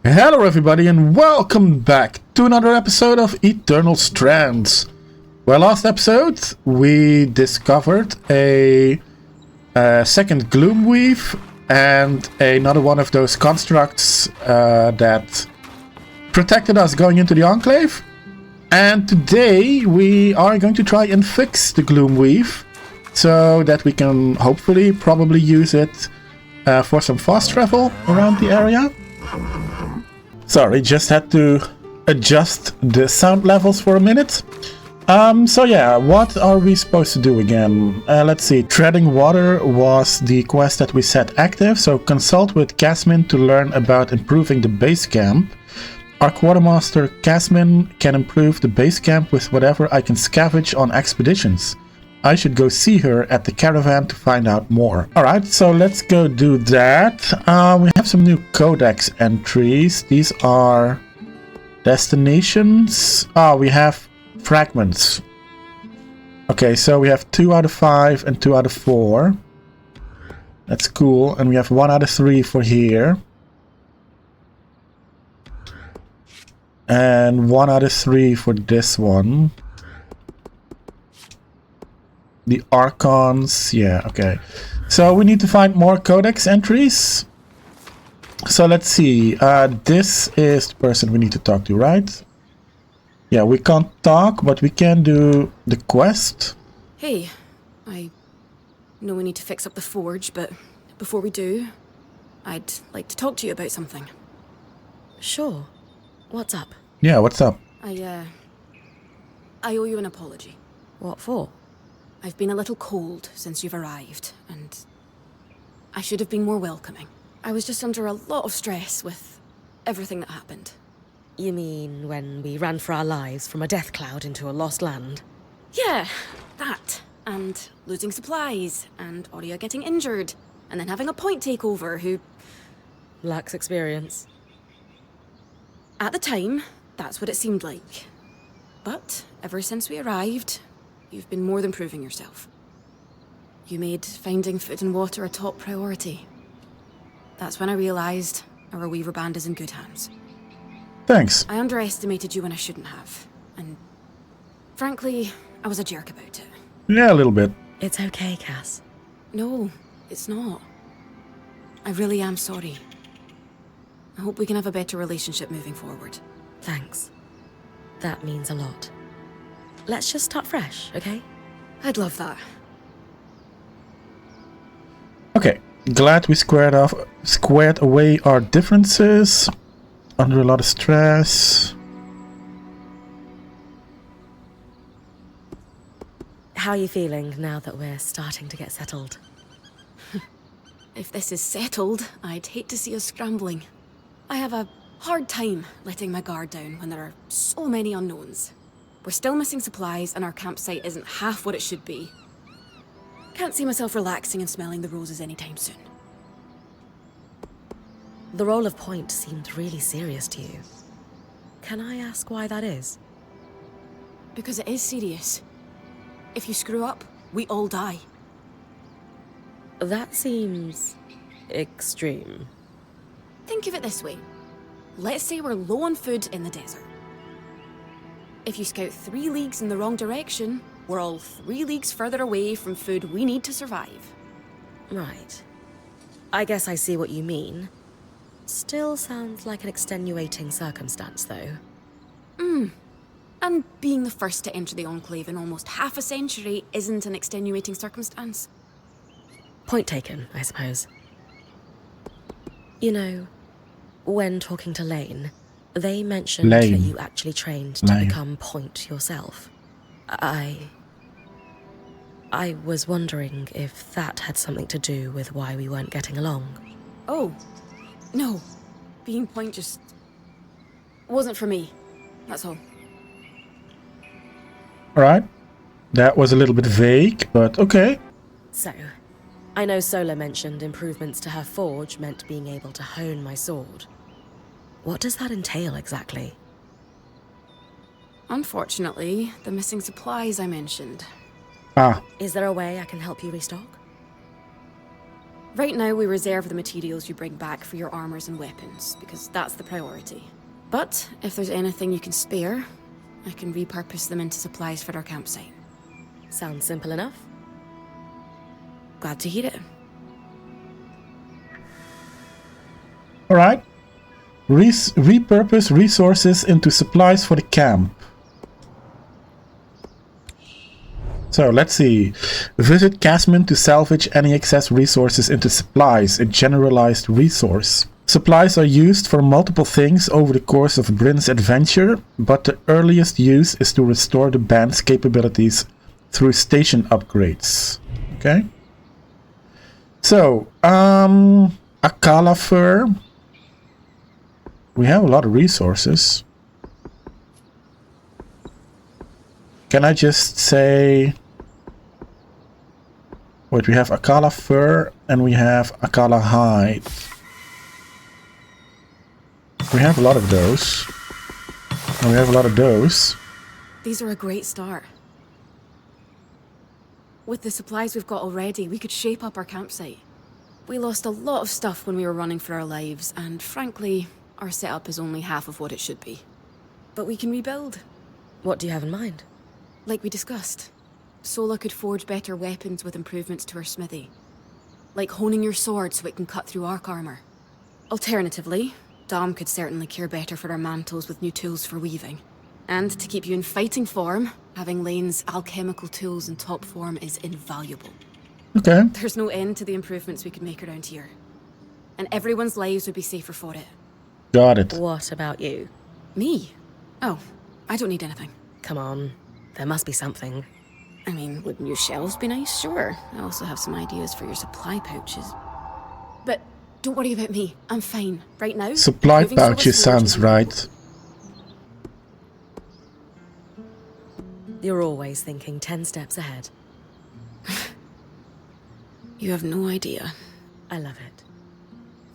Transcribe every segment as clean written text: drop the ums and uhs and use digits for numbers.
Hello everybody and welcome back to another episode of Eternal Strands. Well, last episode we discovered a second Gloomweave and another one of those constructs that protected us going into the Enclave. And today we are going to try and fix the Gloomweave so that we can hopefully probably use it for some fast travel around the area. Sorry, just had to adjust the sound levels for a minute. So yeah, what are we supposed to do again? Let's see, Treading Water was the quest that we set active, so consult with Casmin to learn about improving the base camp. Our quartermaster Casmin can improve the base camp with whatever I can scavenge on expeditions. I should go see her at the caravan to find out more. Alright, so let's go do that. We have some new codex entries. These are destinations. We have fragments. Okay, so we have 2 out of 5 and 2 out of 4. That's cool. And we have 1 out of 3 for here. And 1 out of 3 for this one. The Archons, yeah, okay. So we need to find more codex entries. So let's see, this is the person we need to talk to, right? Yeah, we can't talk, but we can do the quest. Hey, I know we need to fix up the forge, but before we do, I'd like to talk to you about something. Sure. What's up? Yeah, what's up? I owe you an apology. What for? I've been a little cold since you've arrived, and I should have been more welcoming. I was just under a lot of stress with everything that happened. You mean when we ran for our lives from a death cloud into a lost land? Yeah, that. And losing supplies, and Aurea getting injured, and then having a point takeover who... lacks experience. At the time, that's what it seemed like. But ever since we arrived, you've been more than proving yourself. You made finding food and water a top priority. That's when I realized our Weaver band is in good hands. Thanks. I underestimated you when I shouldn't have, and frankly, I was a jerk about it. Yeah, a little bit. It's okay, Cass. No, it's not. I really am sorry. I hope we can have a better relationship moving forward. Thanks. That means a lot. Let's just start fresh, okay? I'd love that. Okay, glad we squared away our differences. Under a lot of stress. How are you feeling now that we're starting to get settled? If this is settled, I'd hate to see us scrambling. I have a hard time letting my guard down when there are so many unknowns. We're still missing supplies and our campsite isn't half what it should be. Can't see myself relaxing and smelling the roses anytime soon. The role of point seemed really serious to you. Can I ask why that is? Because it is serious. If you screw up, we all die. That seems... extreme. Think of it this way. Let's say we're low on food in the desert. If you scout 3 leagues in the wrong direction, we're all 3 leagues further away from food we need to survive. Right. I guess I see what you mean. Still sounds like an extenuating circumstance, though. And being the first to enter the Enclave in almost half a century isn't an extenuating circumstance. Point taken, I suppose. You know, when talking to Lane, they mentioned that you actually trained to become point yourself. I was wondering if that had something to do with why we weren't getting along. Oh, no. Being point just... wasn't for me. That's all. Alright. That was a little bit vague, but okay. So, I know Sola mentioned improvements to her forge meant being able to hone my sword. What does that entail exactly? Unfortunately, the missing supplies I mentioned. Ah. Is there a way I can help you restock? Right now, we reserve the materials you bring back for your armors and weapons, because that's the priority. But if there's anything you can spare, I can repurpose them into supplies for our campsite. Sounds simple enough. Glad to hear it. Alright. Repurpose resources into supplies for the camp. So, let's see. Visit Casmin to salvage any excess resources into supplies, a generalized resource. Supplies are used for multiple things over the course of Bryn's adventure, but the earliest use is to restore the band's capabilities through station upgrades. Okay? So, Akala fur. We have a lot of resources. Can I just say... Wait, we have Akala fur and we have Akala hide. We have a lot of those. And we have a lot of those. These are a great start. With the supplies we've got already, we could shape up our campsite. We lost a lot of stuff when we were running for our lives, and frankly, our setup is only half of what it should be. But we can rebuild. What do you have in mind? Like we discussed, Sola could forge better weapons with improvements to her smithy. Like honing your sword so it can cut through arc armor. Alternatively, Dom could certainly care better for our mantles with new tools for weaving. And to keep you in fighting form, having Lane's alchemical tools in top form is invaluable. Okay. There's no end to the improvements we could make around here. And everyone's lives would be safer for it. Got it. What about you? Me? Oh, I don't need anything. Come on, there must be something. I mean, would new shelves be nice? Sure. I also have some ideas for your supply pouches. But don't worry about me. I'm fine. Right now... Supply moving Sola's pouches forge sounds is- right. You're always thinking 10 steps ahead. You have no idea. I love it.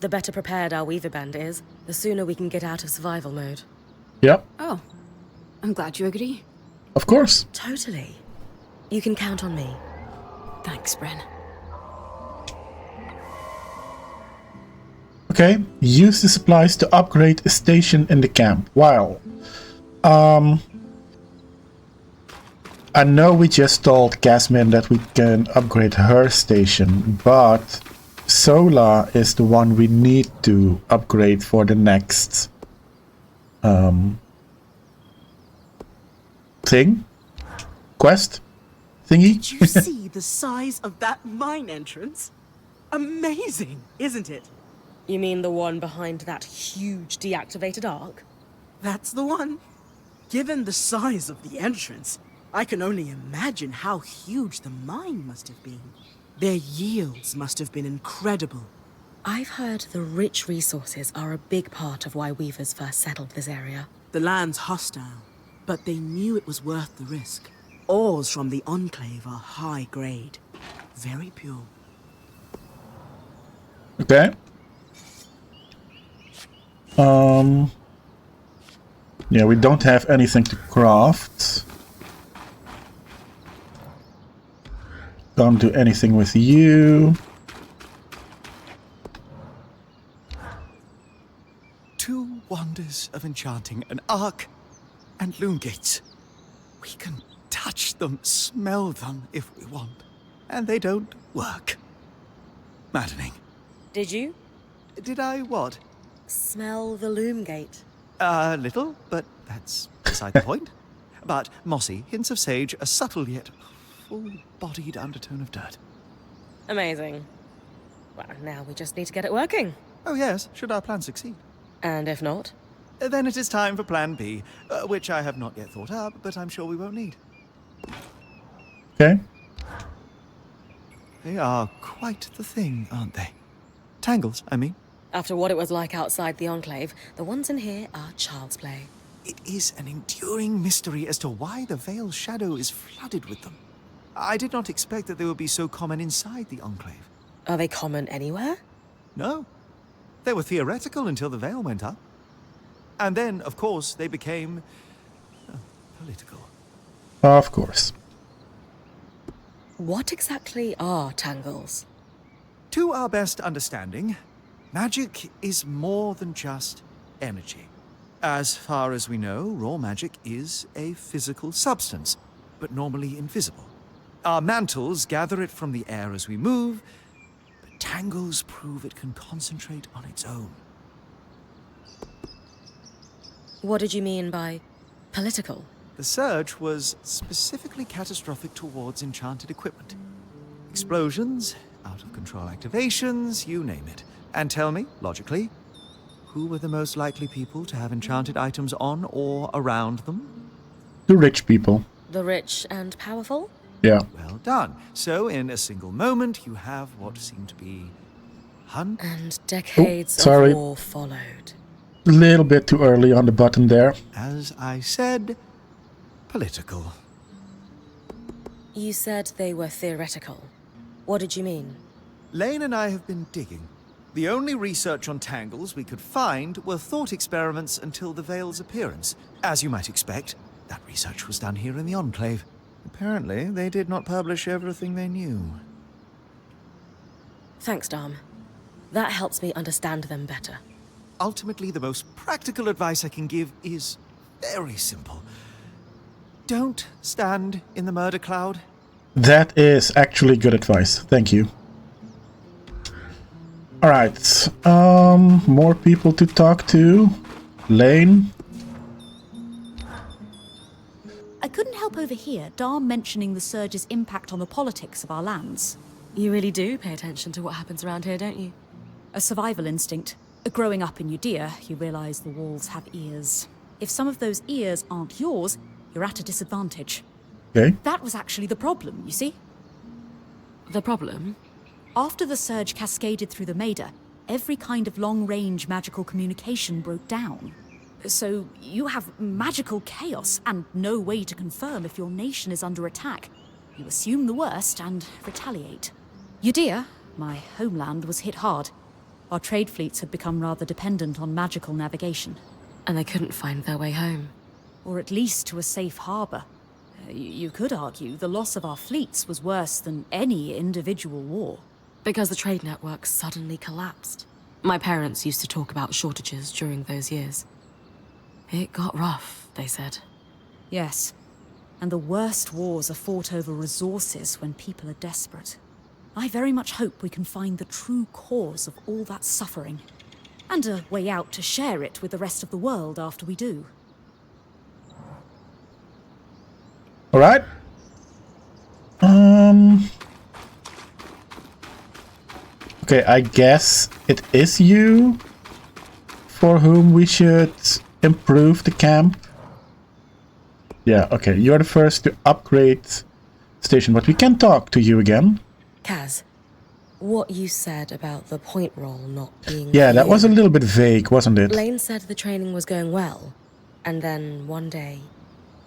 The better prepared our Weaver Band is, the sooner we can get out of survival mode. Yep, Oh. I'm glad you agree. of course. Totally. You can count on me. Thanks, Bryn. Okay, use the supplies to upgrade a station in the camp. Wow. I know we just told Casmin that we can upgrade her station, but Sola is the one we need to upgrade for the next thing? Quest? Thingy? Did you see the size of that mine entrance? Amazing, isn't it? You mean the one behind that huge deactivated arc? That's the one. Given the size of the entrance, I can only imagine how huge the mine must have been. Their yields must have been incredible. I've heard the rich resources are a big part of why Weavers first settled this area. The land's hostile, but they knew it was worth the risk. Ores from the Enclave are high grade, very pure. Okay. Yeah, we don't have anything to craft. Don't do anything with you. Two wonders of enchanting, an arc and Loomgates. We can touch them, smell them if we want, and they don't work. Maddening. Did you? Did I what? Smell the Loomgate. A little, but that's beside the point. But mossy, hints of sage, a subtle yet full-bodied undertone of dirt. Amazing. Well, now we just need to get it working. Oh yes, should our plan succeed. And if not? Then it is time for Plan B, which I have not yet thought up, but I'm sure we won't need. Okay. They are quite the thing, aren't they? Tangles, I mean. After what it was like outside the Enclave, the ones in here are child's play. It is an enduring mystery as to why the Veil's shadow is flooded with them. I did not expect that they would be so common inside the Enclave. Are they common anywhere? No. They were theoretical until the Veil went up. And then, of course, they became... political. Of course. What exactly are tangles? To our best understanding, magic is more than just energy. As far as we know, raw magic is a physical substance, but normally invisible. Our mantles gather it from the air as we move, but tangles prove it can concentrate on its own. What did you mean by political? The surge was specifically catastrophic towards enchanted equipment. Explosions, out-of-control activations, you name it. And tell me, logically, who were the most likely people to have enchanted items on or around them? The rich people. The rich and powerful? Yeah. Well done. So, in a single moment, you have what seemed to be And decades sorry. of war followed. A little bit too early on the button there. As I said, political. You said they were theoretical. What did you mean? Lane and I have been digging. The only research on tangles we could find were thought experiments until the Veil's appearance. As you might expect, that research was done here in the Enclave. Apparently, they did not publish everything they knew. Thanks, Dom. That helps me understand them better. Ultimately, the most practical advice I can give is very simple. Don't stand in the murder cloud. That is actually good advice. Thank you. Alright. More people to talk to. Lane. I couldn't help overhear Dom mentioning the surge's impact on the politics of our lands. You really do pay attention to what happens around here, don't you? A survival instinct. Growing up in Judea, you realize the walls have ears. If some of those ears aren't yours, you're at a disadvantage. Okay. That was actually the problem, you see? The problem? After the surge cascaded through the Maida, every kind of long-range magical communication broke down. So you have magical chaos and no way to confirm if your nation is under attack. You assume the worst and retaliate. Judea, my homeland, was hit hard. Our trade fleets had become rather dependent on magical navigation. And they couldn't find their way home. Or at least to a safe harbor. You could argue the loss of our fleets was worse than any individual war. Because the trade network suddenly collapsed. My parents used to talk about shortages during those years. It got rough, they said. Yes. And the worst wars are fought over resources when people are desperate. I very much hope we can find the true cause of all that suffering. And a way out to share it with the rest of the world after we do. Alright. Okay, I guess it is you for whom we should improve the camp. Yeah, okay, you're the first to upgrade station, but we can talk to you again. Kaz, what you said about the point roll not being... Yeah, that was a little bit vague, wasn't it? Lane said the training was going well, and then one day,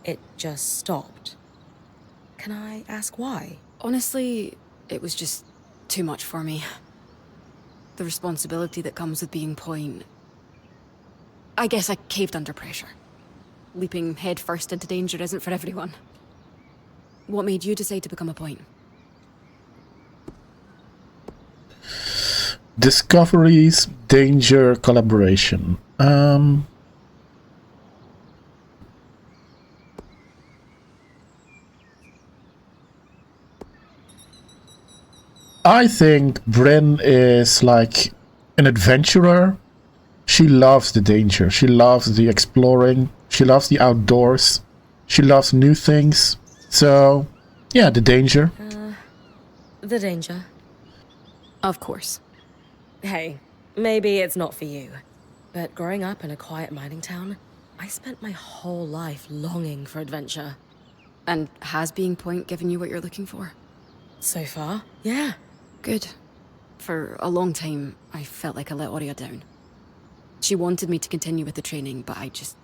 it just stopped. Can I ask why? Honestly, it was just too much for me. The responsibility that comes with being point... I guess I caved under pressure. Leaping headfirst into danger isn't for everyone. What made you decide to become a point? Discoveries, danger, collaboration. I think Bryn is like an adventurer. She loves the danger. She loves the exploring. She loves the outdoors. She loves new things. So, yeah, the danger. The danger. Of course. Hey, maybe it's not for you. But growing up in a quiet mining town, I spent my whole life longing for adventure. And has being point given you what you're looking for? So far, yeah. Good. For a long time, I felt like I let Aurea down. She wanted me to continue with the training, but I just...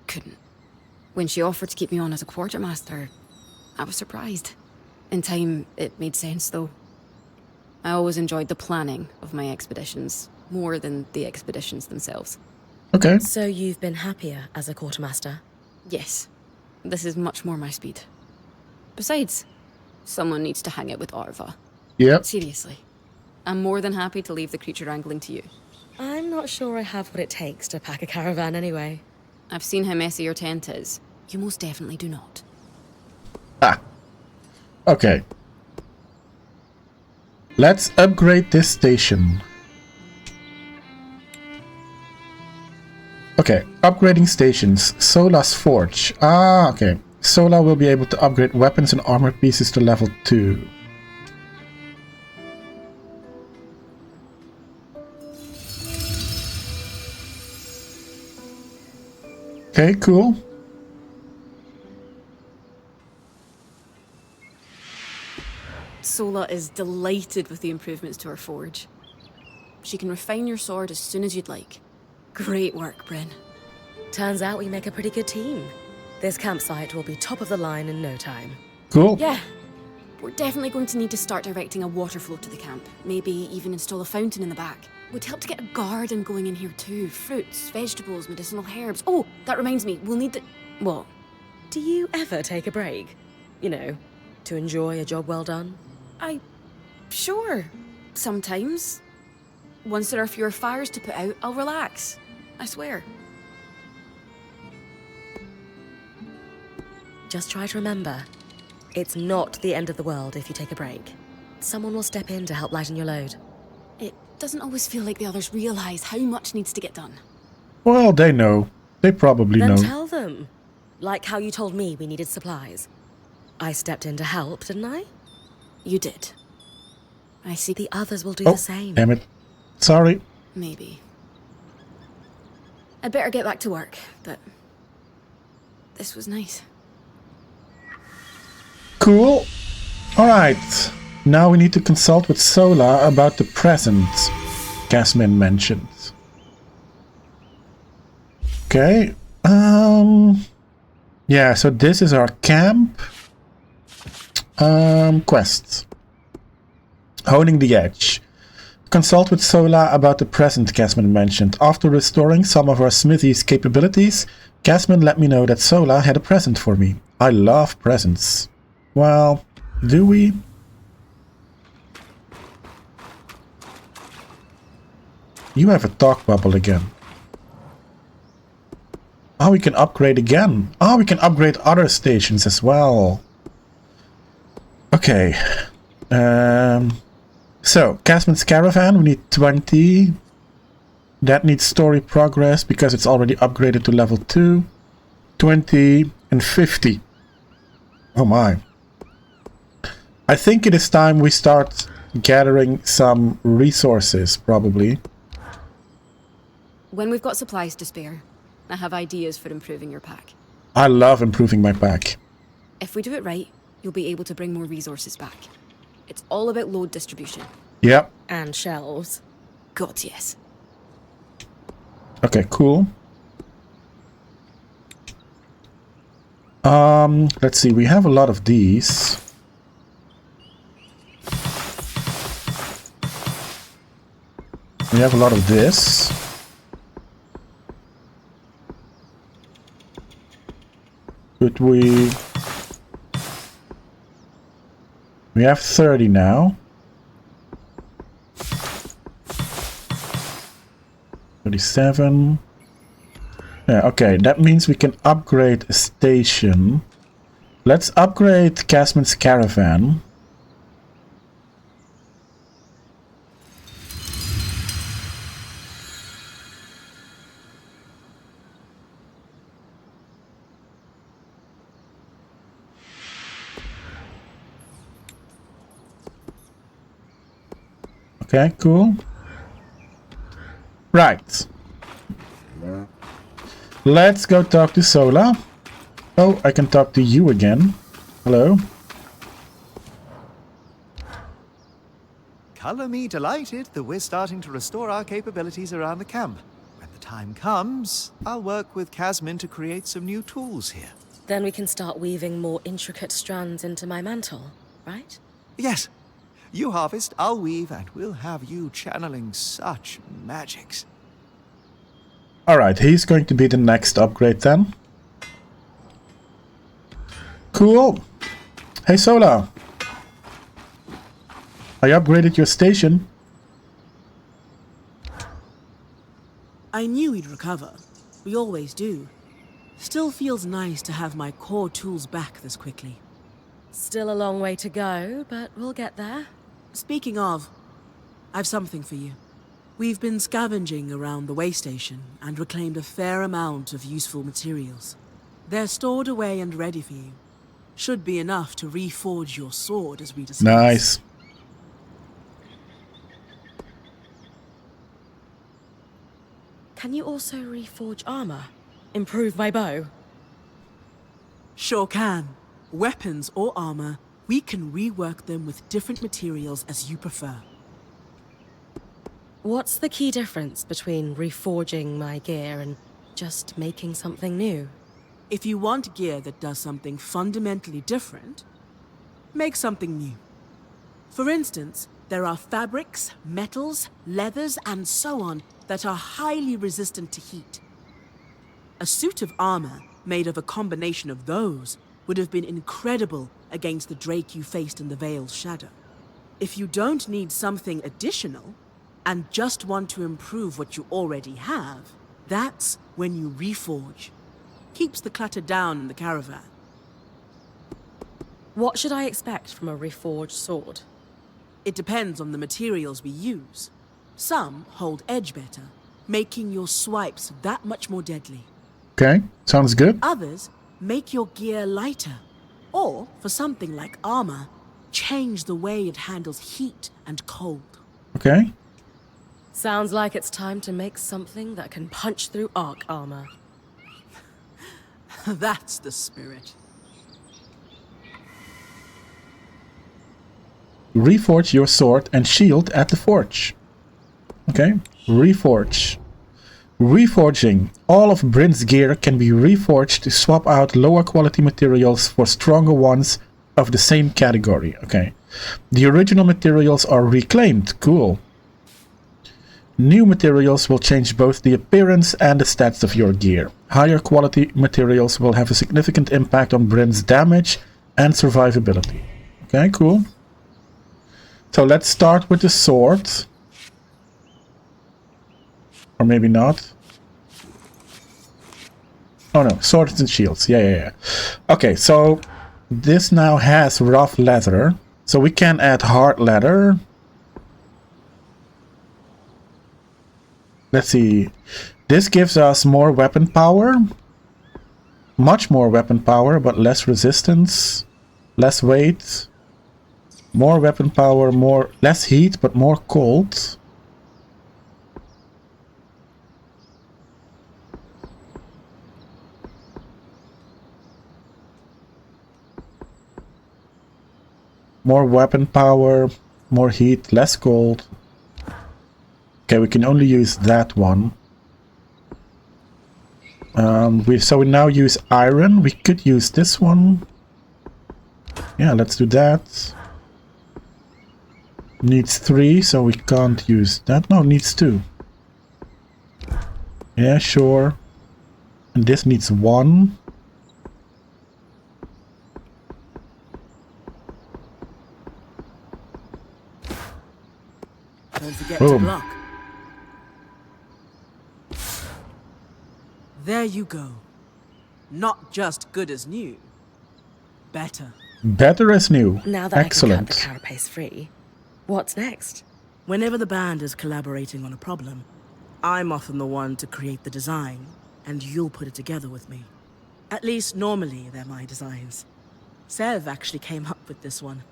couldn't. When she offered to keep me on as a quartermaster, I was surprised. In time, it made sense, though. I always enjoyed the planning of my expeditions, more than the expeditions themselves. Okay. So you've been happier as a quartermaster? Yes. This is much more my speed. Besides, someone needs to hang out with Arva. Yep. Seriously. I'm more than happy to leave the creature wrangling to you. I'm not sure I have what it takes to pack a caravan anyway. I've seen how messy your tent is. You most definitely do not. Ah. Okay. Let's upgrade this station. Okay, upgrading stations. Sola's Forge. Ah, okay. Sola will be able to upgrade weapons and armor pieces to level 2. Okay, cool. Sola is delighted with the improvements to her forge. She can refine your sword as soon as you'd like. Great work, Bryn. Turns out we make a pretty good team. This campsite will be top of the line in no time. Cool. Yeah. We're definitely going to need to start directing a water flow to the camp. Maybe even install a fountain in the back. Would help to get a garden going in here too. Fruits, vegetables, medicinal herbs. Oh, that reminds me, we'll need the... What? Do you ever take a break? You know, to enjoy a job well done? Sure. Sometimes. Once there are fewer fires to put out, I'll relax. I swear. Just try to remember, it's not the end of the world if you take a break. Someone will step in to help lighten your load. It doesn't always feel like the others realize how much needs to get done. Well, they know. They probably Then know. tell them. Like how you told me we needed supplies. I stepped in to help, didn't I? You did. I see. The others will do Oh, the same. damn it. Sorry. Maybe. I'd better get back to work, but... this was nice. Cool. Alright. Now we need to consult with Sola about the present Casmin mentioned. Okay. Yeah, so this is our camp. Quest. Honing the Edge. Consult with Sola about the present Casmin mentioned. After restoring some of our smithy's capabilities, Casmin let me know that Sola had a present for me. I love presents. Well, do we? You have a talk bubble again. Oh, we can upgrade again. Oh, we can upgrade other stations as well. Okay. So, Casman's Caravan, we need 20. That needs story progress because it's already upgraded to level 2. 20 and 50. Oh my. I think it is time we start gathering some resources, probably. When we've got supplies to spare, I have ideas for improving your pack. I love improving my pack. If we do it right, you'll be able to bring more resources back. It's all about load distribution. Yep. And shelves. God, yes. Okay, cool. Let's see, we have a lot of these. We have a lot of this. Could we... We have 30 now. 37. Yeah, okay, that means we can upgrade a station. Let's upgrade Casman's Caravan. Okay, cool. Right. Let's go talk to Sola. Oh, I can talk to you again. Hello. Color me delighted that we're starting to restore our capabilities around the camp. When the time comes, I'll work with Casmin to create some new tools here. Then we can start weaving more intricate strands into my mantle, right? Yes. You harvest, I'll weave, and we'll have you channeling such magics. Alright, he's going to be the next upgrade then. Cool. Hey Sola. I upgraded your station. I knew we'd recover. We always do. Still feels nice to have my core tools back this quickly. Still a long way to go, but we'll get there. Speaking of, I've something for you. We've been scavenging around the way station and reclaimed a fair amount of useful materials. They're stored away and ready for you. Should be enough to reforge your sword as we discussed. Nice. Can you also reforge armor? Improve my bow? Sure can. Weapons or armor, we can rework them with different materials as you prefer. What's the key difference between reforging my gear and just making something new? If you want gear that does something fundamentally different, make something new. For instance, there are fabrics, metals, leathers, and so on that are highly resistant to heat. A suit of armor made of a combination of those would have been incredible against the Drake you faced in the Vale's shadow. If you don't need something additional, and just want to improve what you already have, that's when you reforge. Keeps the clutter down in the caravan. What should I expect from a reforged sword? It depends on the materials we use. Some hold edge better, making your swipes that much more deadly. Okay, sounds good. Others make your gear lighter, or, for something like armor, change the way it handles heat and cold. Okay. Sounds like it's time to make something that can punch through arc armor. That's the spirit. Reforge your sword and shield at the forge. Okay, reforge. Reforging. All of Bryn's gear can be reforged to swap out lower quality materials for stronger ones of the same category. Okay. The original materials are reclaimed. Cool. New materials will change both the appearance and the stats of your gear. Higher quality materials will have a significant impact on Bryn's damage and survivability. Okay, cool. So let's start with the sword. Or maybe not. Oh no, swords and shields. Yeah. Okay, so this now has rough leather. So we can add hard leather. Let's see. This gives us more weapon power. Much more weapon power, but less resistance. Less weight. More weapon power, less heat, but more cold. More weapon power, more heat, less cold. Okay, we can only use that one. So we now use iron. We could use this one. Yeah, let's do that. Needs 3, so we can't use that. No, needs 2. Yeah, sure. And this needs 1. Don't forget Boom. to block. There you go. Not just good as new. Better. Better as new. Now that Excellent. I can cut the carapace free, what's next? Whenever the band is collaborating on a problem, I'm often the one to create the design, and you'll put it together with me. At least normally they're my designs. Sev actually came up with this one.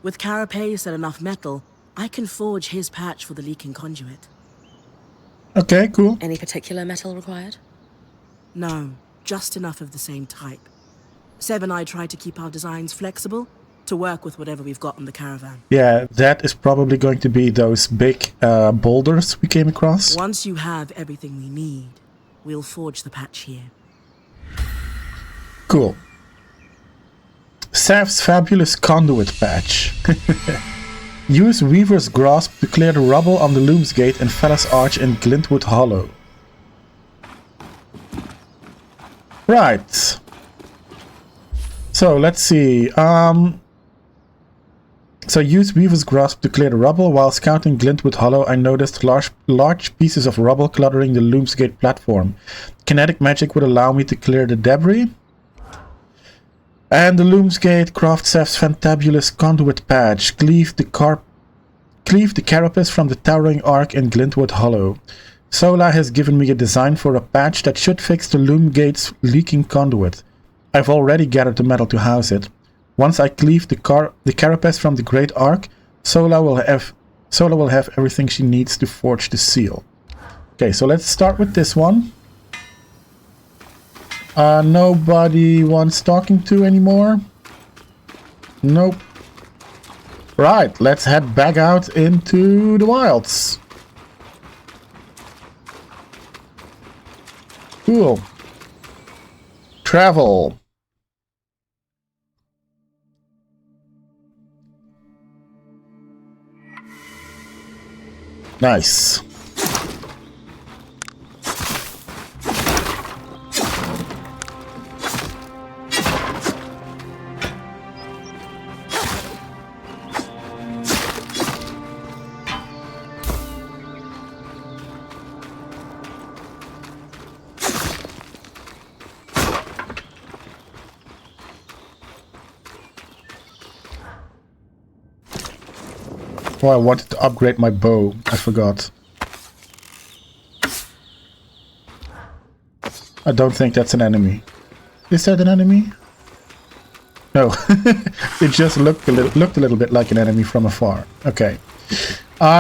With carapace and enough metal, I can forge his patch for the leaking conduit. Okay, cool. Any particular metal required? No, just enough of the same type. Sev and I try to keep our designs flexible to work with whatever we've got in the caravan. Yeah, that is probably going to be those big boulders we came across. Once you have everything we need, we'll forge the patch here. Cool. Sev's fabulous conduit patch. Use Weaver's Grasp to clear the rubble on the Loomgate and Fella's Arch in Glintwood Hollow. Right. So let's see. So use Weaver's Grasp to clear the rubble. While scouting Glintwood Hollow, I noticed large pieces of rubble cluttering the Loomgate platform. Kinetic magic would allow me to clear the debris. And the Loomgate Craftsef's fantabulous conduit patch. Cleave the carapace from the towering arc in Glintwood Hollow. Sola has given me a design for a patch that should fix the Loomgate's leaking conduit. I've already gathered the metal to house it. Once I cleave the carapace from the Great Arc, Sola will have everything she needs to forge the seal. Okay, so let's start with this one. Nobody wants talking to anymore? Nope. Right, let's head back out into the wilds. Cool. Travel. Nice. Oh, I wanted to upgrade my bow. I forgot. I don't think that's an enemy. Is that an enemy? No. It just looked a little bit like an enemy from afar. Okay.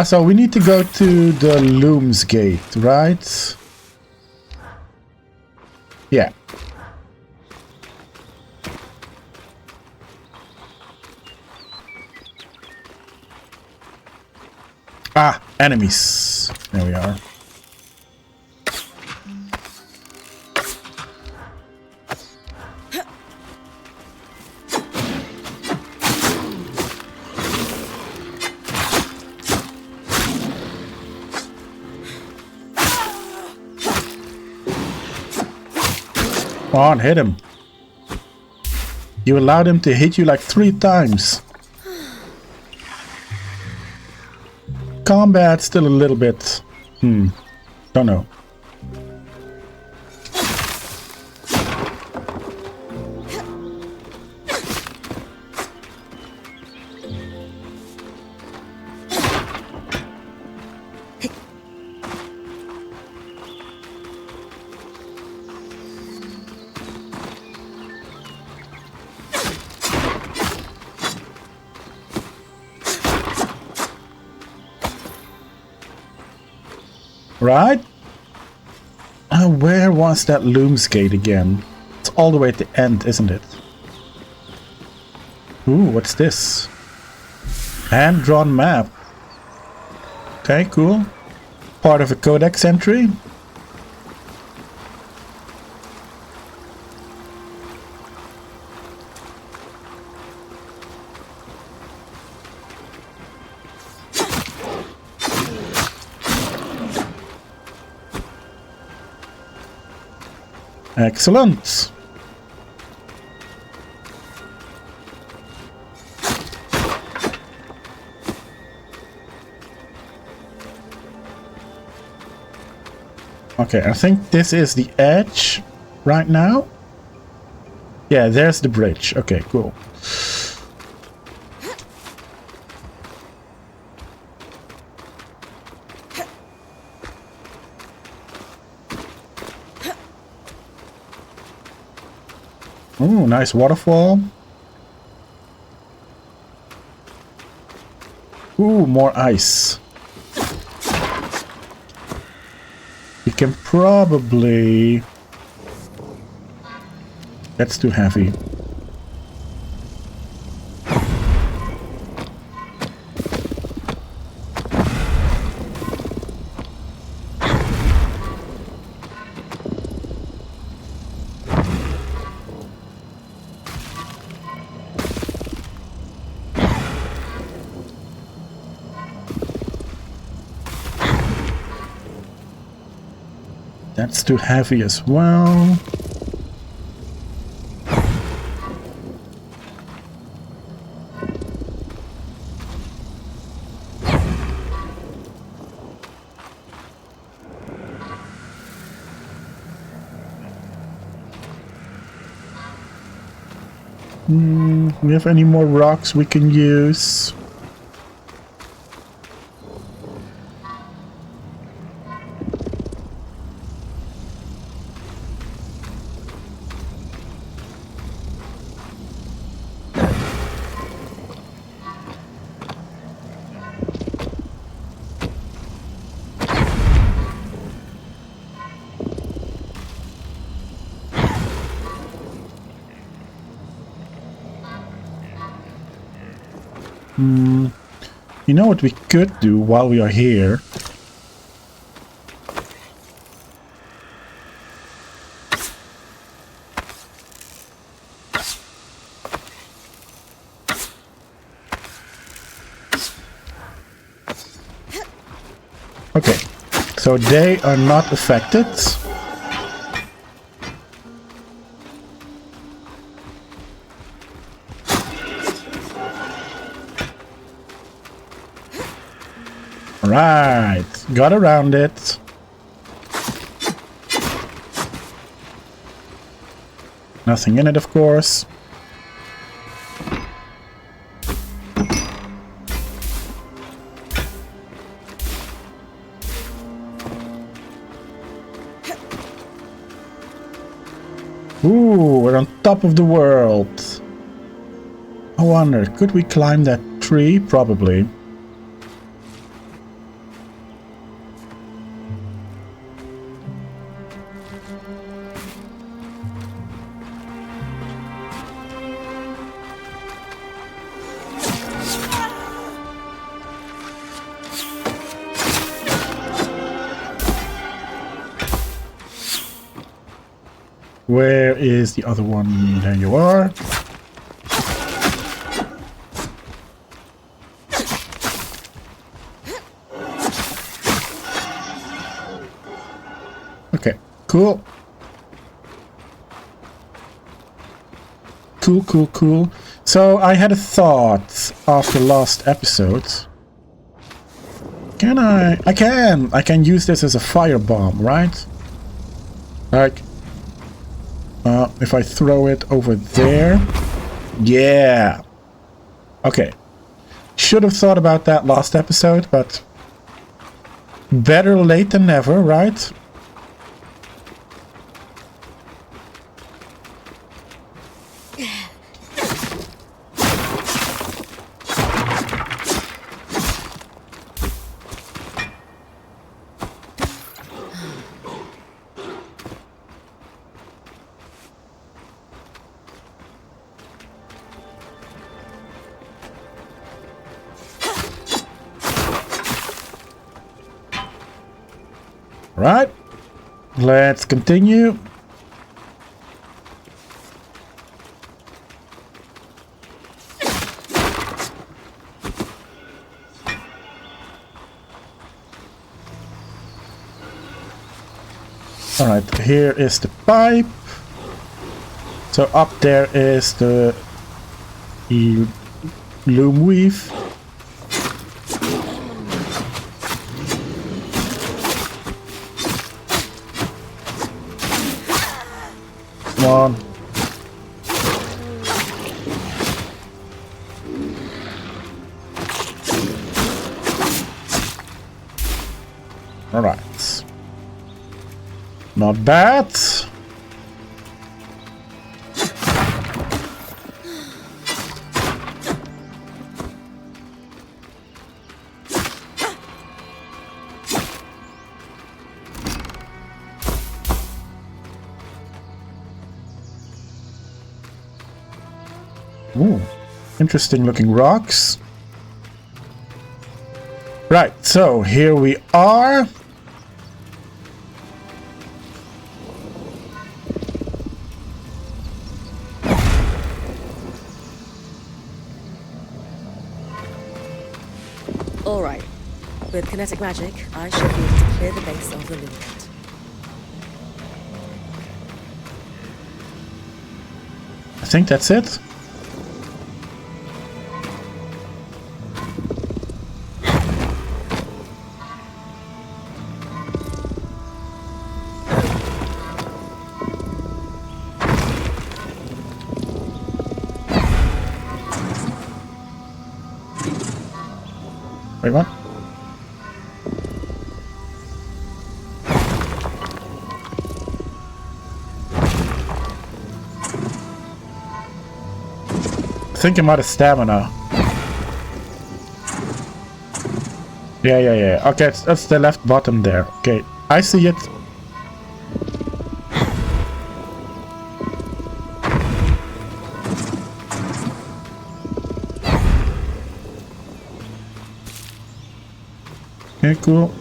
So we need to go to the Loomgate, right? Yeah. Ah, enemies. There we are. Come on, hit him. You allowed him to hit you like 3 times. Combat still a little bit. Don't know. Right? Where was that Loomgate again? It's all the way at the end, isn't it? Ooh, what's this? Hand-drawn map. Okay, cool. Part of a codex entry. Excellent. Okay, I think this is the edge right now. Yeah, there's the bridge. Okay, cool. Ooh, nice waterfall. Ooh, more ice. We can probably... That's too heavy. That's too heavy as well. We have any more rocks we can use? You know what we could do while we are here? Okay, so they are not affected. Right, got around it. Nothing in it, of course. Ooh, we're on top of the world. I wonder, could we climb that tree? Probably. Where is the other one? There you are. Okay, cool. Cool. So I had a thought after last episode. Can I can use this as a firebomb, right? Like, if I throw it over there. Yeah. Okay. Should have thought about that last episode, but better late than never, right? Right, let's continue. All right, here is the pipe. So up there is the loom weave. Come on. All right. Not bad. Ooh, interesting looking rocks. Right, so here we are. All right. With kinetic magic, I should be able to clear the base of the Loomgate. I think that's it. Wait, what? I think I'm out of stamina. Yeah. Okay, that's the left bottom there. Okay, I see it. Okay, cool.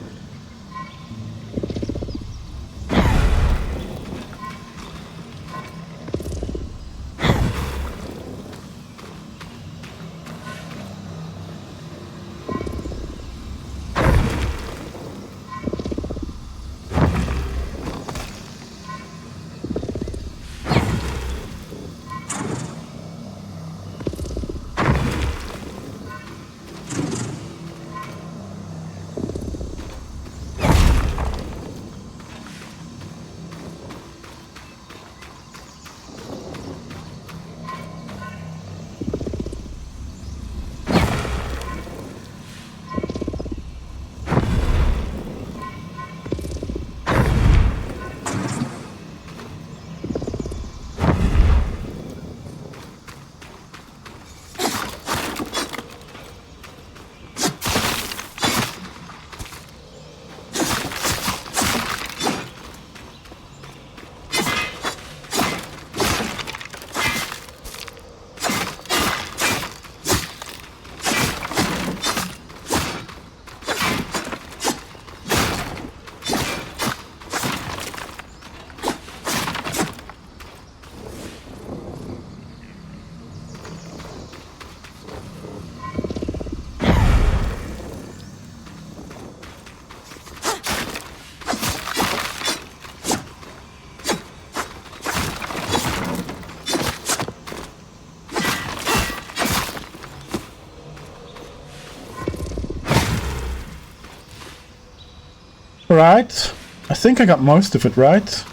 Right, I think I got most of it right.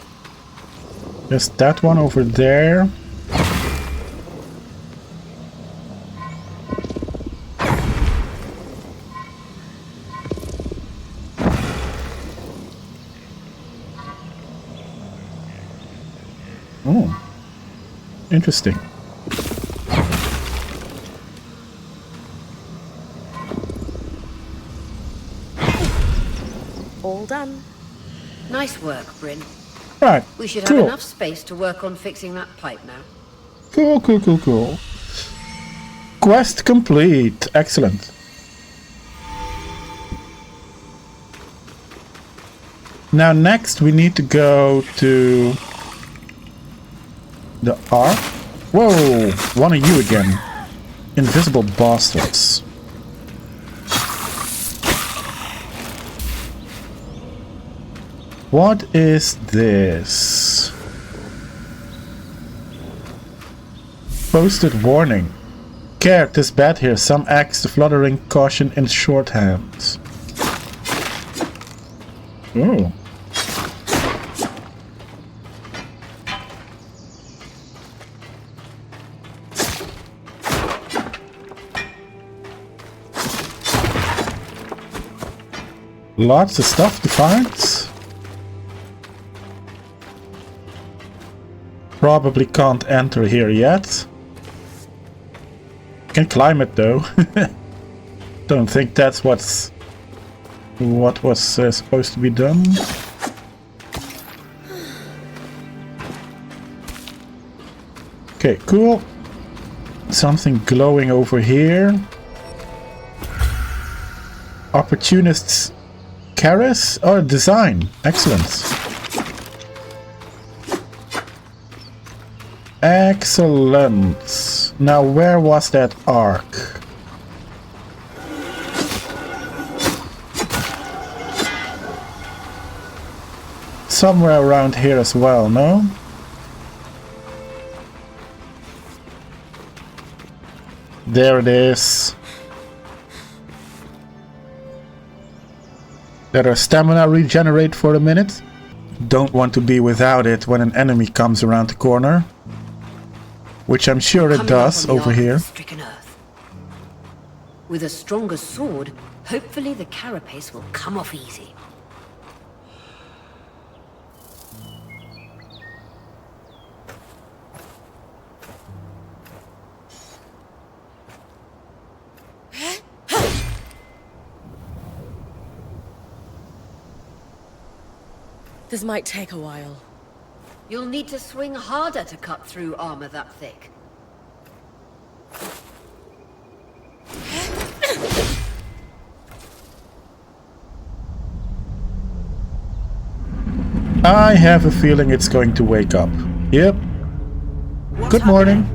There's that one over there. Oh, interesting. All done. Nice work, Bryn. Right, We should cool. have enough space to work on fixing that pipe now. Cool. Quest complete. Excellent. Now next we need to go to the Ark. Whoa, one of you again. Invisible bastards. What is this? Posted warning. Care, 'tis bad here. Some acts the fluttering caution in shorthand. Oh. Lots of stuff to find. Probably can't enter here yet. Can climb it though. Don't think that's what was supposed to be done. Okay, cool. Something glowing over here. Opportunists Karis? Oh, design. Excellent. Excellent. Now, where was that arc? Somewhere around here as well, no? There it is. Let our stamina regenerate for a minute. Don't want to be without it when an enemy comes around the corner. Which I'm sure it does over here. With a stronger sword, hopefully the carapace will come off easy. This might take a while. You'll need to swing harder to cut through armor that thick. I have a feeling it's going to wake up. Yep. Good morning.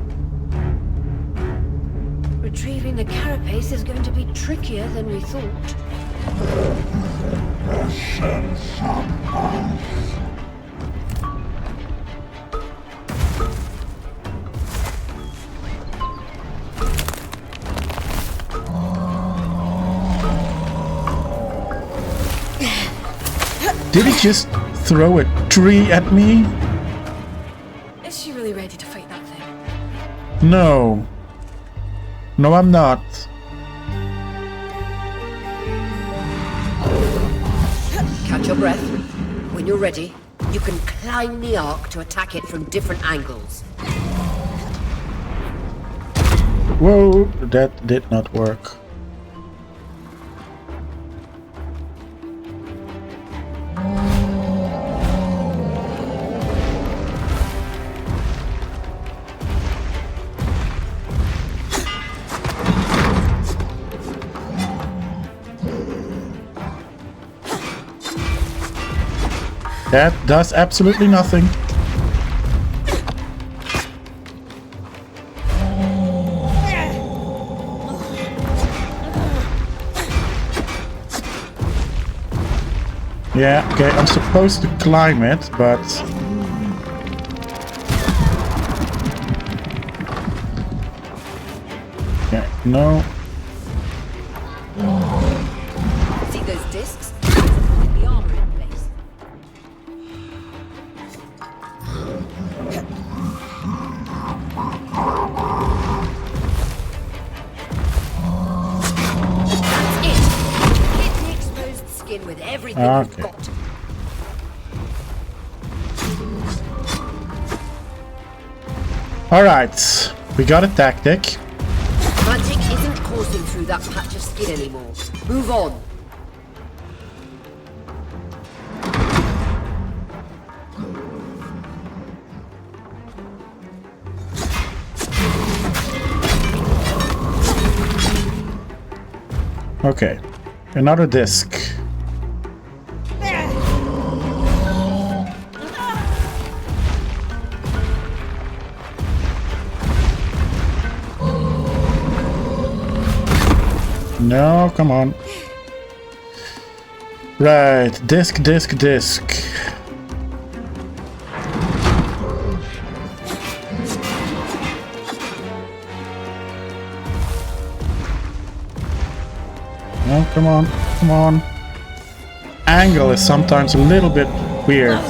Retrieving the carapace is going to be trickier than we thought. Did he just throw a tree at me? Is she really ready to fight that thing? No. No, I'm not. Catch your breath. When you're ready, you can climb the arc to attack it from different angles. Whoa, that did not work. That does absolutely nothing. Yeah, okay, I'm supposed to climb it, but... Yeah, no. See those discs? Put the armor in place. That's it. Hit the exposed skin with everything you've got. Alright, we got a tactic. Magic isn't coursing through that patch of skin anymore. Move on. Okay, another disc. No, come on. Right, disc, disc, disc. No, come on, come on. Angle is sometimes a little bit weird.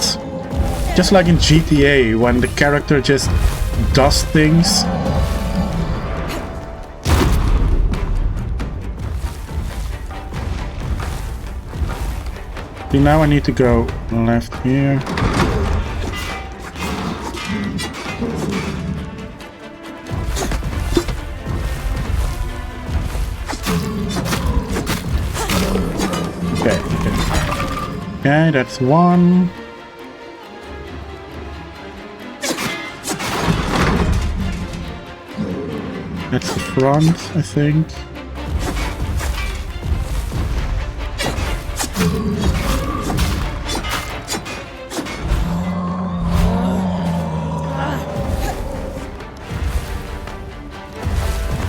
Just like in GTA, when the character just does things. See, now I need to go left here. Okay, okay, that's one. That's the front, I think.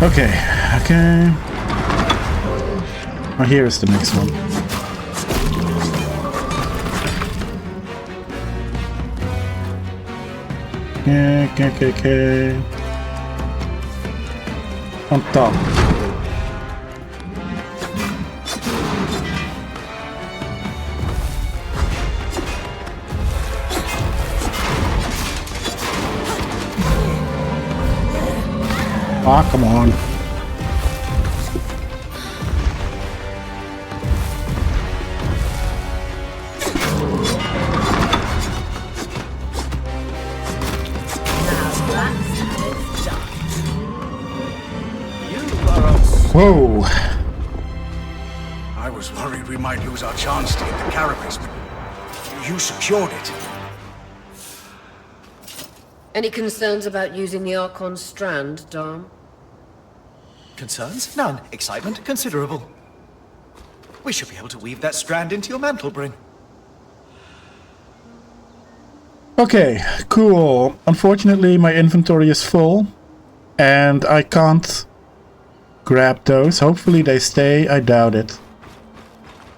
Okay, okay. Oh, here is the next one. Okay, okay, okay, okay. On top. Ah, come on. Whoa. I was worried we might lose our chance to get the carapace, but you secured it. Any concerns about using the Archon strand, Dom? Concerns? None. Excitement? Considerable. We should be able to weave that strand into your mantle, Bryn. Okay, cool. Unfortunately, my inventory is full, and I can't grab those. Hopefully they stay. I doubt it.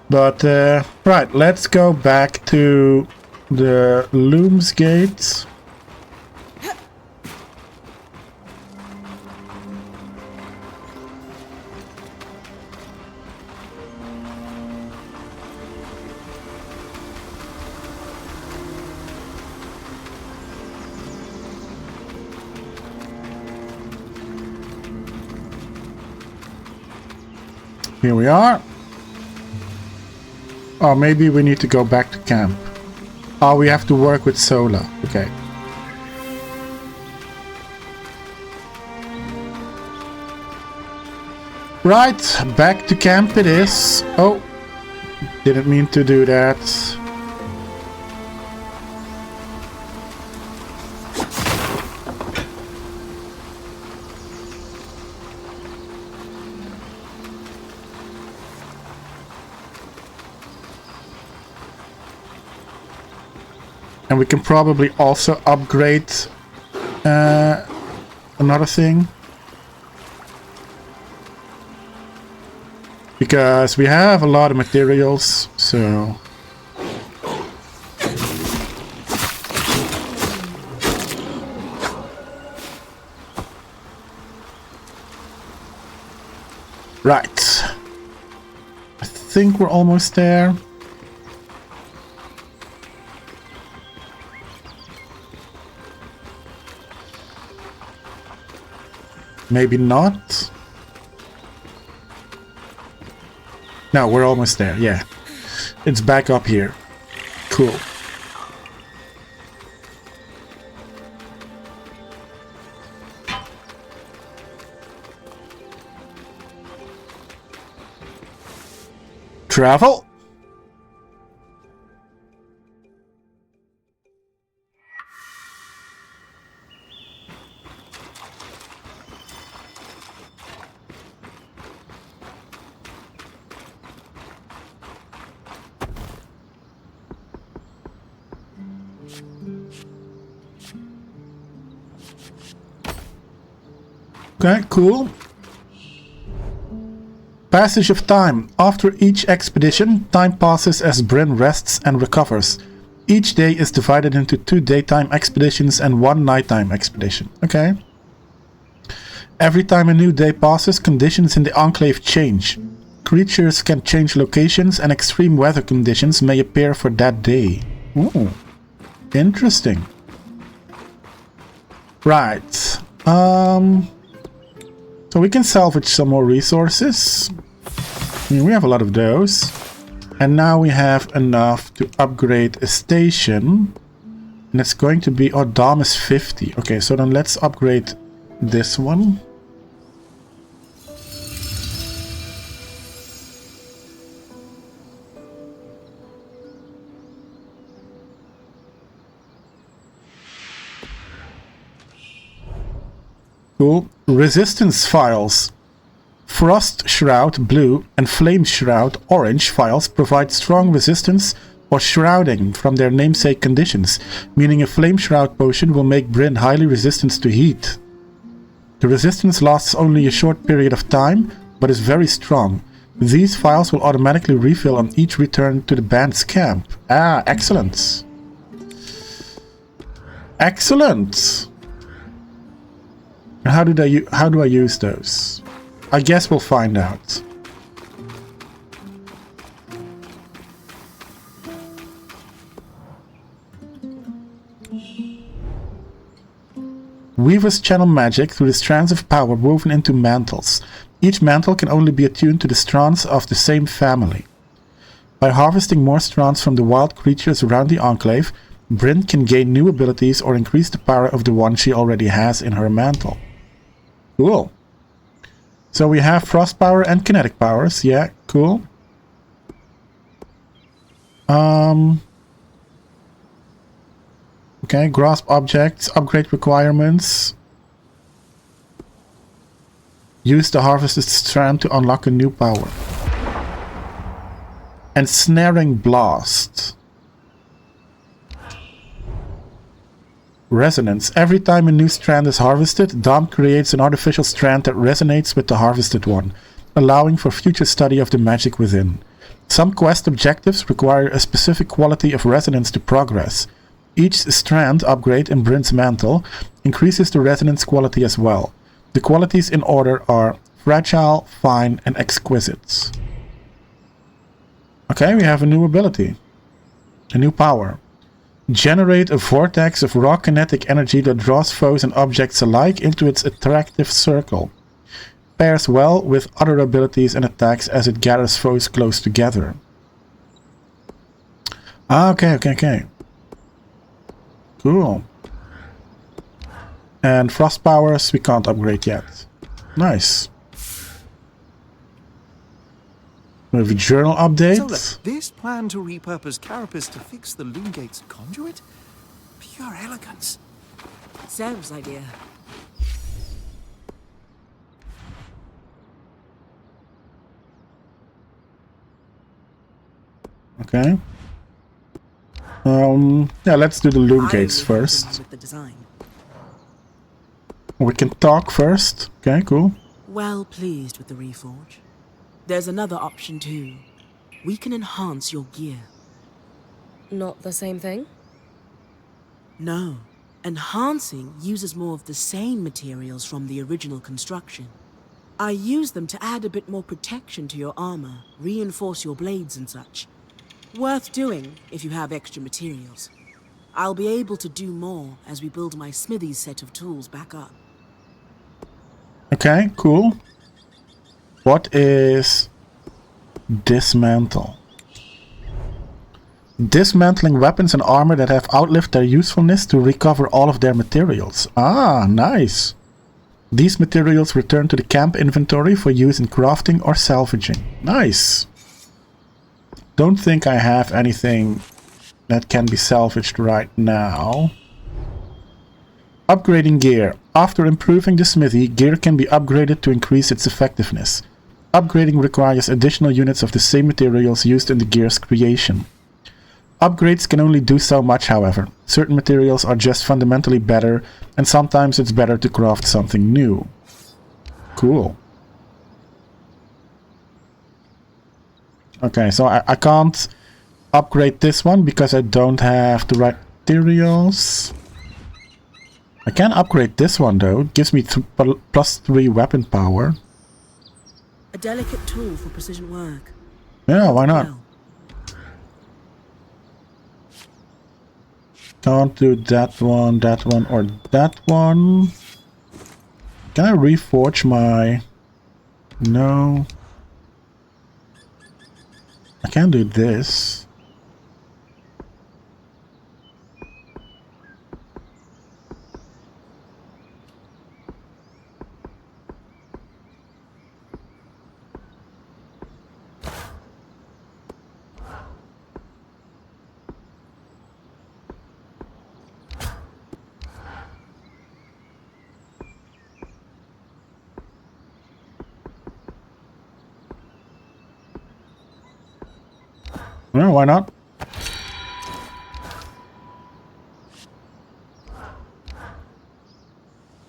But, right, let's go back to the Loomgate. Here we are. Oh, maybe we need to go back to camp. Oh, we have to work with Sola. Okay. Right, back to camp it is. Oh, didn't mean to do that. And we can probably also upgrade another thing. Because we have a lot of materials, so... Right. I think we're almost there. Maybe not. No, we're almost there. Yeah. It's back up here. Cool. Travel. Okay, cool. Passage of time. After each expedition, time passes as Bryn rests and recovers. Each day is divided into 2 daytime expeditions and 1 nighttime expedition. Okay. Every time a new day passes, conditions in the Enclave change. Creatures can change locations and extreme weather conditions may appear for that day. Ooh. Interesting. Right. So we can salvage some more resources. I mean, we have a lot of those. And now we have enough to upgrade a station. And it's going to be... Oh, Dom is 50. Okay, so then let's upgrade this one. Cool. Resistance files. Frost Shroud blue and Flame Shroud orange files provide strong resistance or shrouding from their namesake conditions, meaning a Flame Shroud potion will make Bryn highly resistant to heat. The resistance lasts only a short period of time, but is very strong. These files will automatically refill on each return to the band's camp. Ah, excellent. Excellent. How do I use those? I guess we'll find out. Weavers channel magic through the strands of power woven into mantles. Each mantle can only be attuned to the strands of the same family. By harvesting more strands from the wild creatures around the Enclave, Bryn can gain new abilities or increase the power of the one she already has in her mantle. Cool. So we have frost power and kinetic powers. Yeah, cool. Okay, grasp objects, upgrade requirements. Use the harvested strand to unlock a new power. Ensnaring blast. Resonance. Every time a new strand is harvested, Dom creates an artificial strand that resonates with the harvested one, allowing for future study of the magic within. Some quest objectives require a specific quality of resonance to progress. Each strand upgrade in Bryn's mantle increases the resonance quality as well. The qualities in order are fragile, fine, and exquisite. Okay, we have a new ability. A new power. Generate a vortex of raw kinetic energy that draws foes and objects alike into its attractive circle. Pairs well with other abilities and attacks as it gathers foes close together. Ah, okay. Cool. And frost powers we can't upgrade yet. Nice. We have a journal update. So look, this plan to repurpose carapace to fix the Loomgate's conduit? Pure elegance. Zev's idea. Okay. Yeah, let's do the Loomgates first. With the design. We can talk first. Okay, cool. Well pleased with the reforge. There's another option too. We can enhance your gear. Not the same thing? No. Enhancing uses more of the same materials from the original construction. I use them to add a bit more protection to your armor, reinforce your blades and such. Worth doing if you have extra materials. I'll be able to do more as we build my smithy's set of tools back up. Okay, cool. What is dismantle? Dismantling weapons and armor that have outlived their usefulness to recover all of their materials. Ah, nice. These materials return to the camp inventory for use in crafting or salvaging. Nice. Don't think I have anything that can be salvaged right now. Upgrading gear. After improving the smithy, gear can be upgraded to increase its effectiveness. Upgrading requires additional units of the same materials used in the gear's creation. Upgrades can only do so much, however. Certain materials are just fundamentally better, and sometimes it's better to craft something new. Cool. Okay, so I can't upgrade this one because I don't have the right materials. I can upgrade this one though. It gives me +3 weapon power. A delicate tool for precision work. Yeah, why not? Well, Can't do that one, or that one. Can I reforge my... No. I can't do this. No, why not?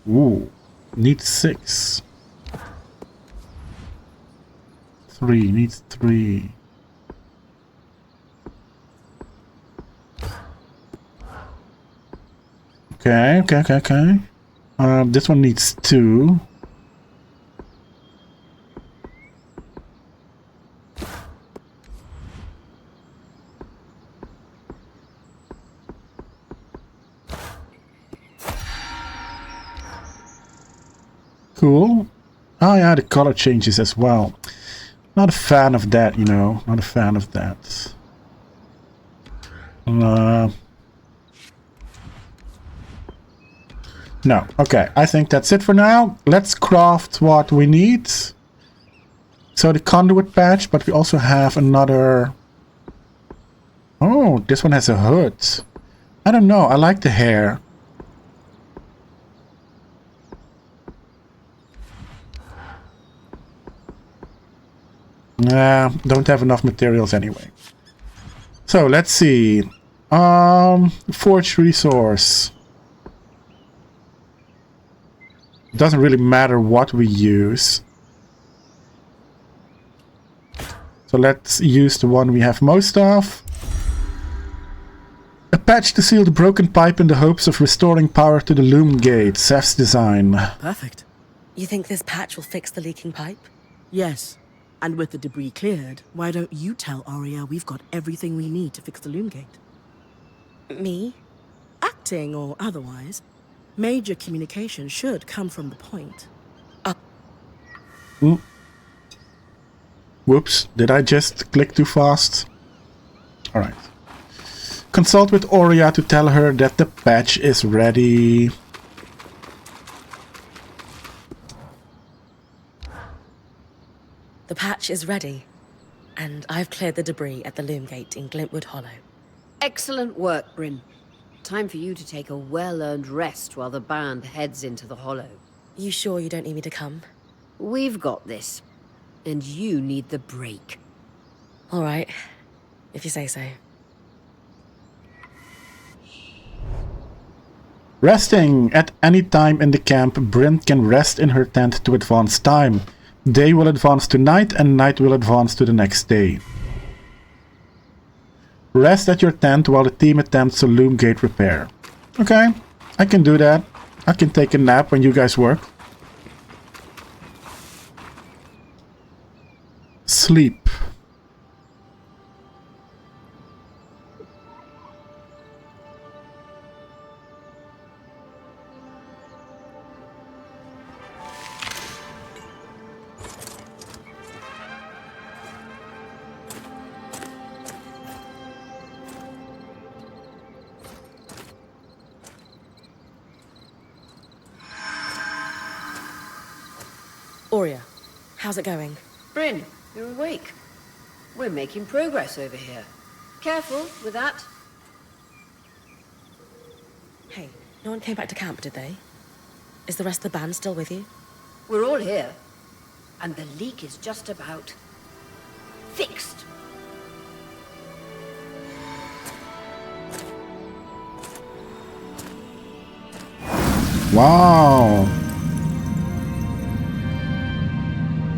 Ooh, need 6. 3, needs 3. Okay. This one needs 2. Cool. Oh yeah, the color changes as well. Not a fan of that, you know. Not a fan of that. No. Okay, I think that's it for now. Let's craft what we need. So the conduit patch, but we also have another... Oh, this one has a hood. I don't know, I like the hair. Nah, don't have enough materials anyway. So, let's see. Forge resource. Doesn't really matter what we use. So let's use the one we have most of. A patch to seal the broken pipe in the hopes of restoring power to the Loomgate. Seth's design. Perfect. You think this patch will fix the leaking pipe? Yes. And with the debris cleared, why don't you tell Arya we've got everything we need to fix the Loomgate? Me? Acting or otherwise, major communication should come from the point. Whoops, did I just click too fast? Alright. Consult with Arya to tell her that the patch is ready. The patch is ready, and I've cleared the debris at the Loomgate in Glintwood Hollow. Excellent work, Bryn. Time for you to take a well-earned rest while the band heads into the Hollow. You sure you don't need me to come? We've got this. And you need the break. All right, if you say so. Resting. At any time in the camp, Bryn can rest in her tent to advance time. Day will advance to night, and night will advance to the next day. Rest at your tent while the team attempts a Loomgate repair. Okay, I can do that. I can take a nap when you guys work. Sleep. Arya, how's it going? Bryn, you're awake. We're making progress over here. Careful with that. Hey, no one came back to camp, did they? Is the rest of the band still with you? We're all here. And the leak is just about... fixed. Wow.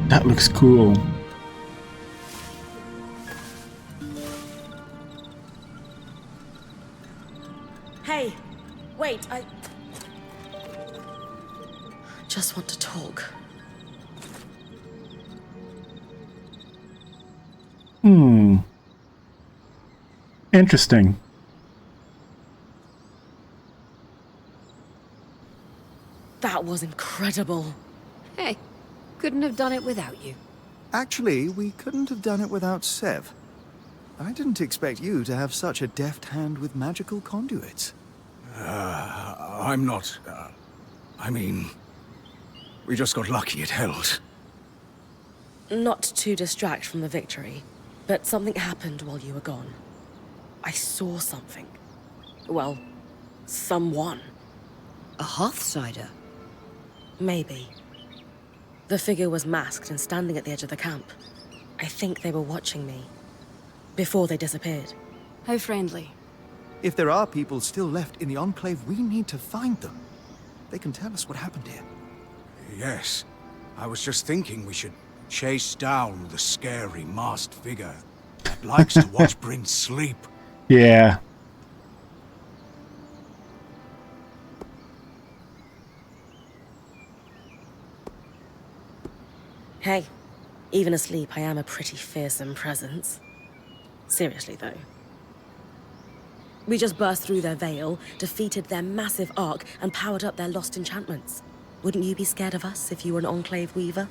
That looks cool. Hey, wait, I just want to talk. Interesting. That was incredible. Hey, couldn't have done it without you. Actually, we couldn't have done it without Sev. I didn't expect you to have such a deft hand with magical conduits. I'm not... I mean... We just got lucky it held. Not to distract from the victory, but something happened while you were gone. I saw something. Well, someone. A Hearthsider? Maybe. The figure was masked and standing at the edge of the camp. I think they were watching me. Before they disappeared. How friendly. If there are people still left in the Enclave, we need to find them. They can tell us what happened here. Yes. I was just thinking we should chase down the scary masked figure that likes to watch Bryn sleep. Yeah. Hey, even asleep, I am a pretty fearsome presence. Seriously, though. We just burst through their veil, defeated their massive arc, and powered up their lost enchantments. Wouldn't you be scared of us if you were an Enclave weaver?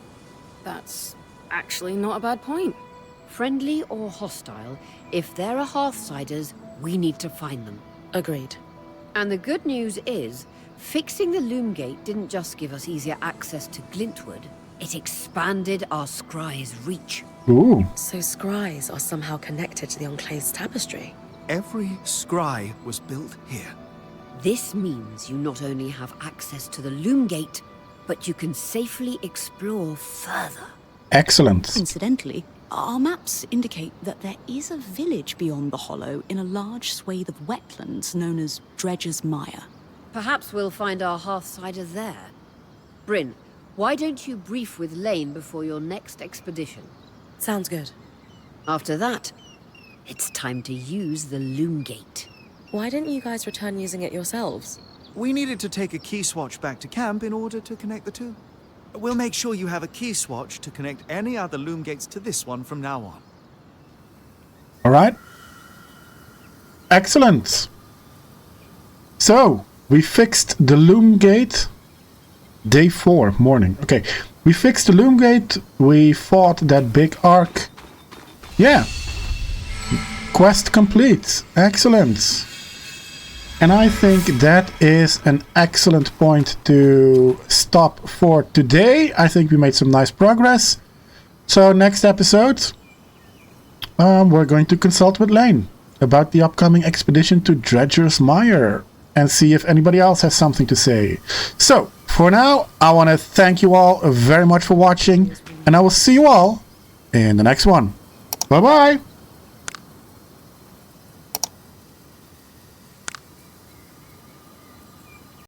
That's actually not a bad point. Friendly or hostile, if there are Hearthsiders, we need to find them. Agreed. And the good news is, fixing the Loomgate didn't just give us easier access to Glintwood, It expanded our scry's reach. Ooh. So scries are somehow connected to the Enclave's tapestry. Every scry was built here. This means you not only have access to the Loomgate, but you can safely explore further. Excellent. Incidentally, our maps indicate that there is a village beyond the hollow in a large swathe of wetlands known as Dredger's Mire. Perhaps we'll find our Hearthsider there. Bryn, why don't you brief with Lane before your next expedition? Sounds good. After that, it's time to use the Loomgate. Why didn't you guys return using it yourselves? We needed to take a key swatch back to camp in order to connect the two. We'll make sure you have a key swatch to connect any other Loomgates to this one from now on. All right. Excellent. So, we fixed the Loomgate. Day 4, morning. Okay, we fixed the Loomgate. We fought that big arc. Yeah. Quest complete. Excellent. And I think that is an excellent point to stop for today. I think we made some nice progress. So next episode, we're going to consult with Lane about the upcoming expedition to Dredger's Mire and see if anybody else has something to say. So for now, I want to thank you all very much for watching, and I will see you all in the next one. Bye-bye.